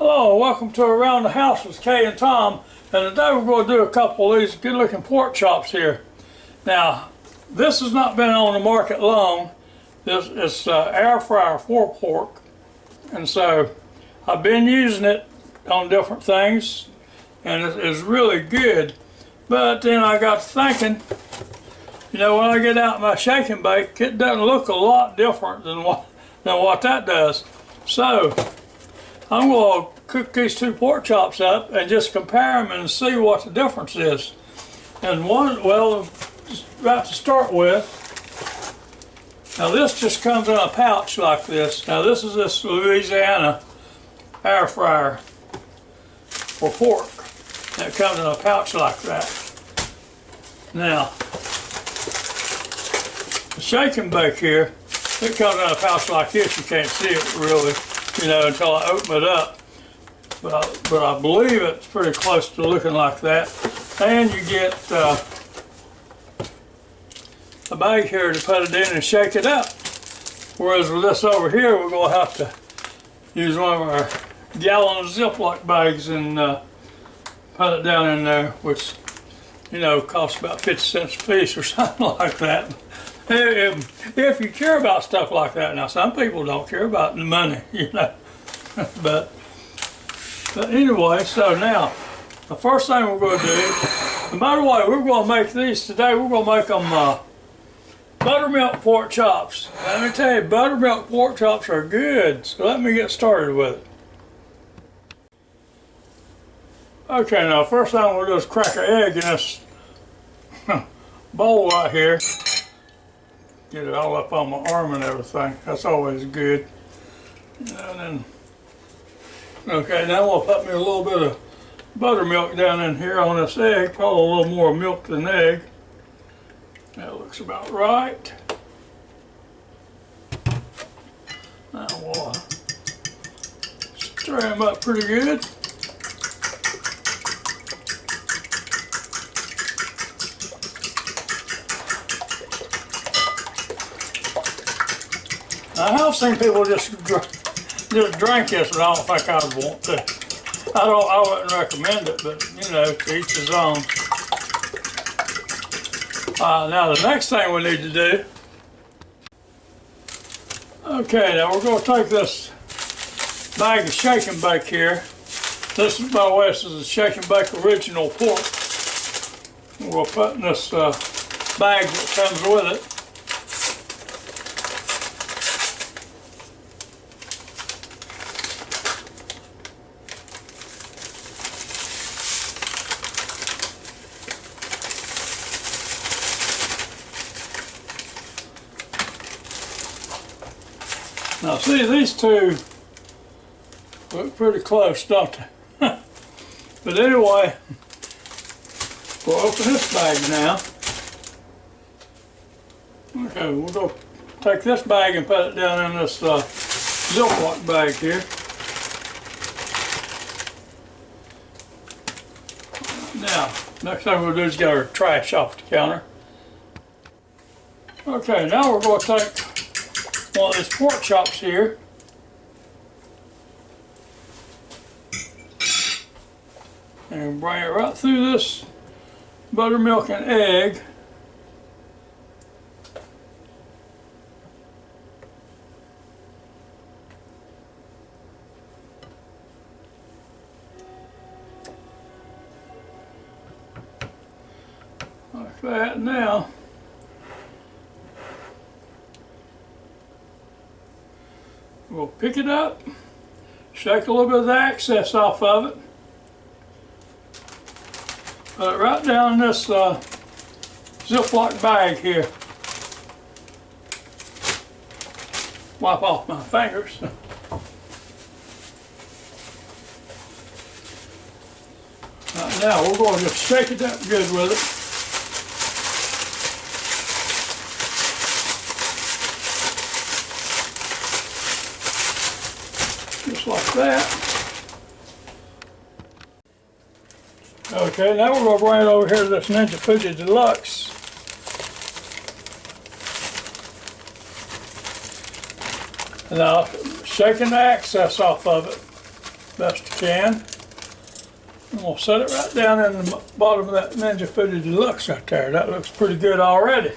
Hello, welcome to Around the House with Kay and Tom. And today we're going to do a couple of these good looking pork chops here. Now, this has not been on the market long. This is air fryer for pork. And so I've been using it on different things and it's really good. But then I got to thinking, you know, when I get out my shake and bake, it doesn't look a lot different than what that does. So I'm going to cook these two pork chops up and just compare them and see what the difference is. And one, well, right to start with, now this just comes in a pouch like this. Now this is this Louisiana air fryer for pork. And it comes in a pouch like that. Now, the shake and bake here, it comes in a pouch like this. You can't see it really, you know, until I open it up. But I believe it's pretty close to looking like that. And you get a bag here to put it in and shake it up. Whereas with this over here, we're going to have to use one of our gallon Ziploc bags and put it down in there, which, you know, costs about 50 cents a piece or something like that. If you care about stuff like that. Now, some people don't care about the money, you know. But anyway, so now, the first thing we're going to do, and by the way, we're going to make these today, we're going to make them buttermilk pork chops. Let me tell you, buttermilk pork chops are good, so let me get started with it. Okay, now, first thing we'll do is crack an egg in this bowl right here. Get it all up on my arm and everything. That's always good. And then, okay, now we'll put me a little bit of buttermilk down in here on this egg. Probably a little more milk than egg. That looks about right. Now we'll stir them up pretty good. I have seen people just drink this, but I don't think I would want to. I wouldn't recommend it, but you know, to each his own. Now the next thing we need to do. Okay, now we're going to take this bag of shake and bake here. This is, by the way, this is a shake and bake original pork. We'll put in this bag that comes with it. Now see, these two look pretty close, don't they? But anyway, we'll open this bag now. Okay, we'll go take this bag and put it down in this Ziploc bag here. Now, next thing we'll do is get our trash off the counter. Okay, now we're going to take one of these pork chops here. And bring it right through this buttermilk and egg. Like that. Now, we'll pick it up, shake a little bit of the excess off of it, put it right down in this Ziploc bag here. Wipe off my fingers. Right now we're going to just shake it up good with it. Just like that. Okay, now we're going to bring it over here to this Ninja Fuji Deluxe. And I'll shaking the excess off of it. best you can. And we'll set it right down in the bottom of that Ninja Foodie Deluxe right there. That looks pretty good already.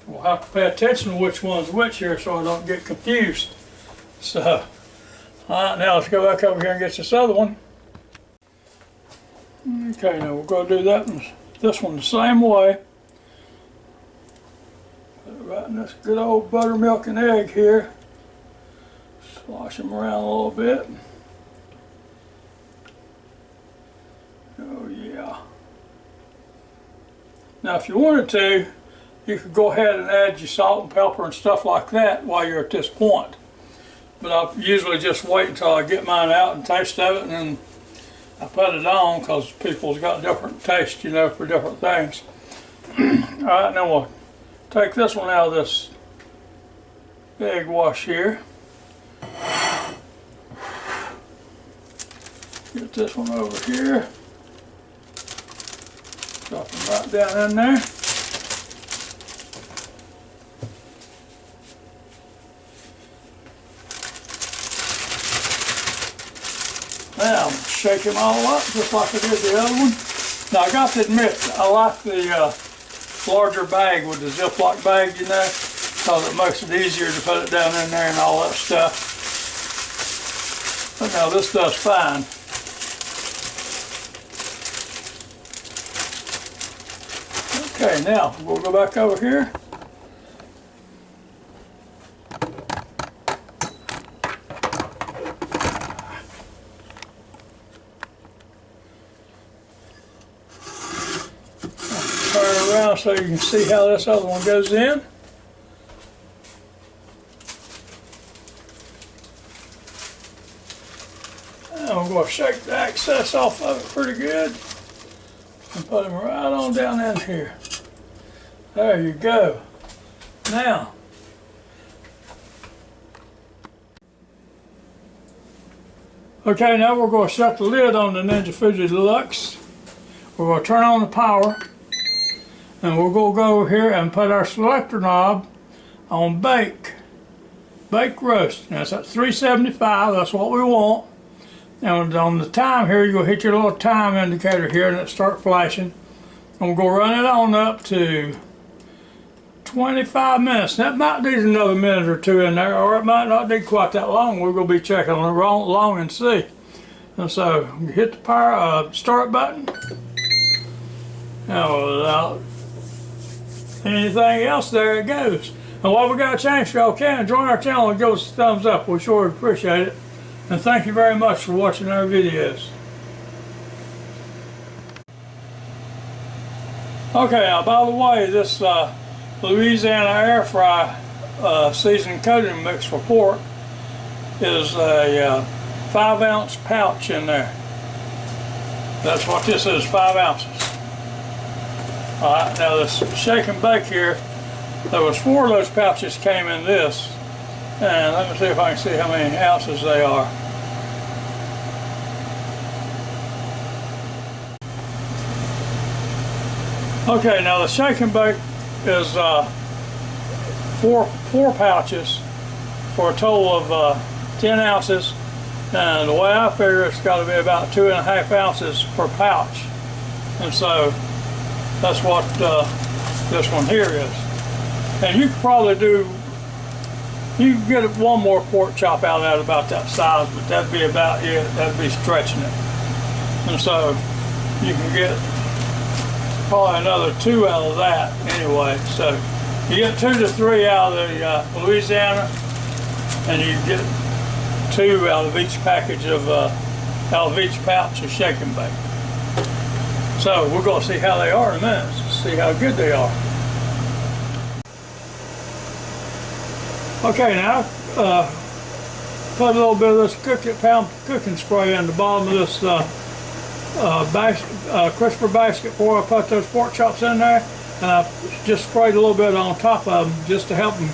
We'll have to pay attention to which one's which here so I don't get confused. So, alright, now let's go back over here and get this other one. Okay, now we're going to do this one the same way. Put it right in this good old buttermilk and egg here. Slosh them around a little bit. Oh yeah. Now if you wanted to, you could go ahead and add your salt and pepper and stuff like that while you're at this point. But I usually just wait until I get mine out and taste of it, and then I put it on because people's got different tastes, you know, for different things. Alright, now we'll take this one out of this egg wash here. Get this one over here. Drop them right down in there. Now, I'm going to shake them all up just like I did the other one. Now, I got to admit, I like the larger bag with the Ziploc bag, you know, because it makes it easier to put it down in there and all that stuff. But now, this does fine. Okay, now, we'll go back over here. Around so you can see how this other one goes in. And I'm going to shake the excess off of it pretty good and put them right on down in here. There you go. Now, okay, now we're going to shut the lid on the Ninja Foodie Deluxe. We're going to turn on the power. And we're going to go over here and put our selector knob on bake roast. Now it's at 375, that's what we want. And on the time here, you're going to hit your little time indicator here and it'll start flashing. And we're going to run it on up to 25 minutes. That might need another minute or two in there, or it might not need quite that long. We're going to be checking along and see. And so, hit the power start button. Now without anything else, there it goes. And while we got a chance, y'all can join our channel and give us a thumbs up. We sure appreciate it. And thank you very much for watching our videos. Okay, now by the way, this Louisiana air fry seasoned coating mix for pork is a 5-ounce pouch in there. That's what this is, 5 ounces. Alright, now this shake and bake here, there was 4 of those pouches came in this, and let me see if I can see how many ounces they are. Okay, now the shake and bake is four pouches for a total of 10 ounces, and the way I figure it's got to be about 2.5 ounces per pouch, and so that's what this one here is. And you could probably you can get one more pork chop out of that about that size, but that'd be about it. That'd be stretching it. And so you can get probably another 2 out of that anyway. So you get 2 to 3 out of the Louisiana, and you get 2 out of each package of, out of each pouch of shake and bake. So we're going to see how they are in a minute, see how good they are. Okay, now put a little bit of this pound cooking spray in the bottom of this crisper basket before I put those pork chops in there, and I just sprayed a little bit on top of them just to help them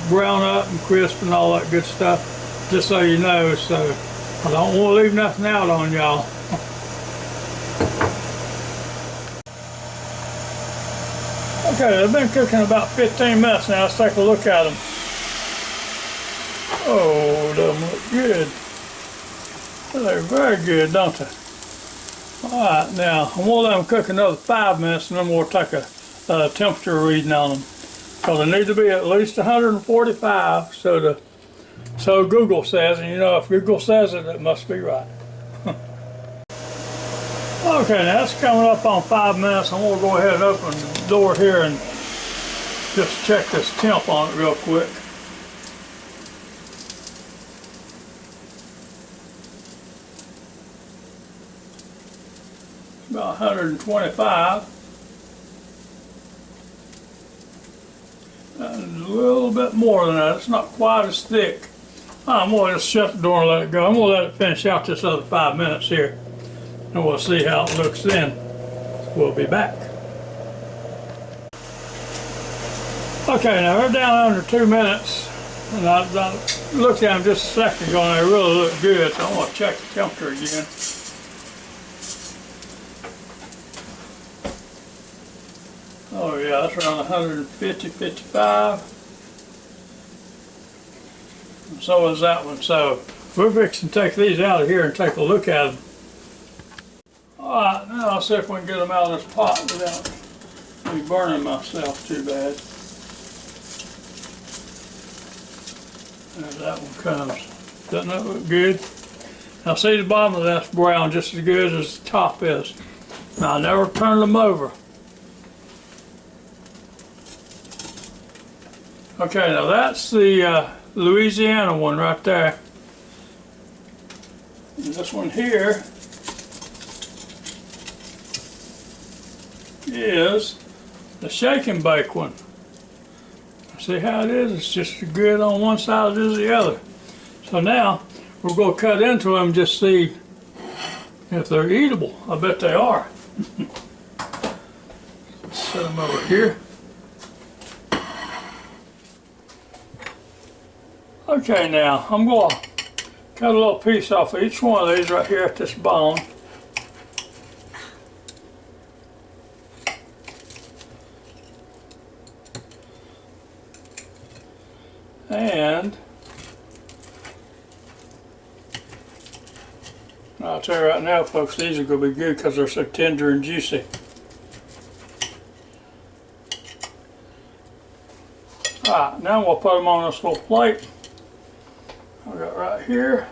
brown up and crisp and all that good stuff, just so you know, so I don't want to leave nothing out on y'all. Okay, they've been cooking about 15 minutes now. Let's take a look at them. Oh, they look good. They're very good, don't they? Alright, now I'm going to let them cook another 5 minutes and then we'll take a temperature reading on them. Because they need to be at least 145, so Google says, and you know if Google says it, it must be right. Okay, now it's coming up on 5 minutes. I'm going to go ahead and open the door here and just check this temp on it real quick. About 125. And a little bit more than that. It's not quite as thick. I'm going to just shut the door and let it go. I'm going to let it finish out this other 5 minutes here. And we'll see how it looks then. We'll be back. Okay, now we're down under 2 minutes. And I looked at them just a second ago and they really look good. So I'm going to check the temperature again. Oh yeah, that's around 150, 55. And so is that one. So we're fixing to take these out of here and take a look at them. Alright, now I'll see if we can get them out of this pot without me burning myself too bad. There that one comes. Doesn't that look good? Now see, the bottom of that's brown just as good as the top is. Now I never turn them over. Okay, now that's the Louisiana one right there. And this one here is the shake and bake one. See how it is? It's just as good on one side as the other. So now we're going to cut into them and just see if they're eatable. I bet they are. Set them over here. Okay, now I'm going to cut a little piece off of each one of these right here at this bone. And I'll tell you right now, folks, these are going to be good because they're so tender and juicy. Alright, now we'll put them on this little plate I got right here.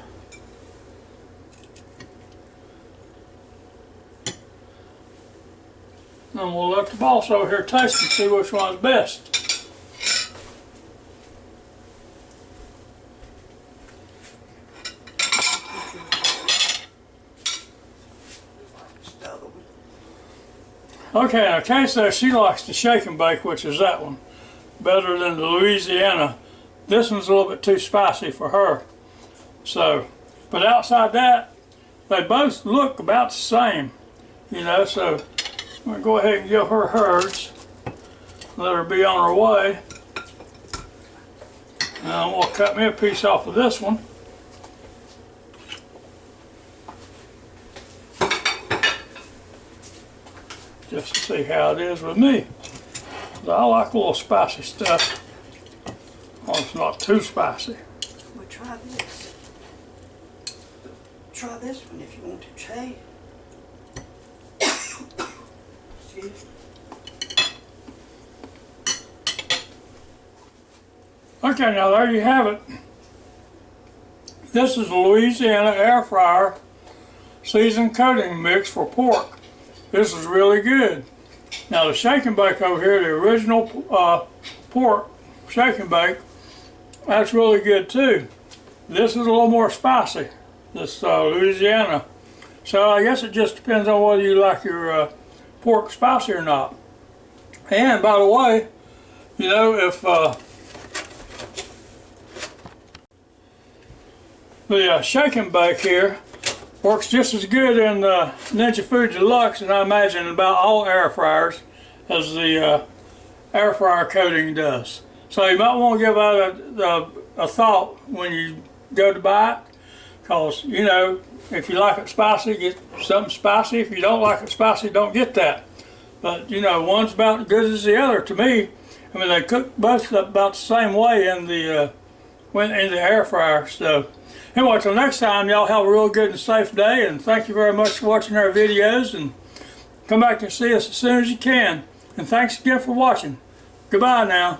And we'll let the boss over here taste and see which one's best. Okay, now Kay says she likes the shake and bake, which is that one, better than the Louisiana. This one's a little bit too spicy for her. So, but outside that, they both look about the same, you know, so I'm going to go ahead and give her hers, let her be on her way. Now I'm going to cut me a piece off of this one. Just to see how it is with me. I like a little spicy stuff. Oh, it's not too spicy. Well, try this. Try this one if you want to, Jay. Okay, now there you have it. This is a Louisiana air fryer seasoned coating mix for pork. This is really good. Now the shake and bake over here, the original pork shake and bake, that's really good too. This is a little more spicy, this Louisiana. So I guess it just depends on whether you like your pork spicy or not. And by the way, you know, if the shake and bake here works just as good in Ninja Food Deluxe, and I imagine about all air fryers, as the air fryer coating does. So you might want to give that a thought when you go to buy it, because you know, if you like it spicy, get something spicy. If you don't like it spicy, don't get that. But you know, one's about as good as the other to me. I mean, they cook both about the same way in the went in the air fryer. So anyway, till next time, y'all have a real good and safe day, and thank you very much for watching our videos, and come back and see us as soon as you can. And thanks again for watching. Goodbye now.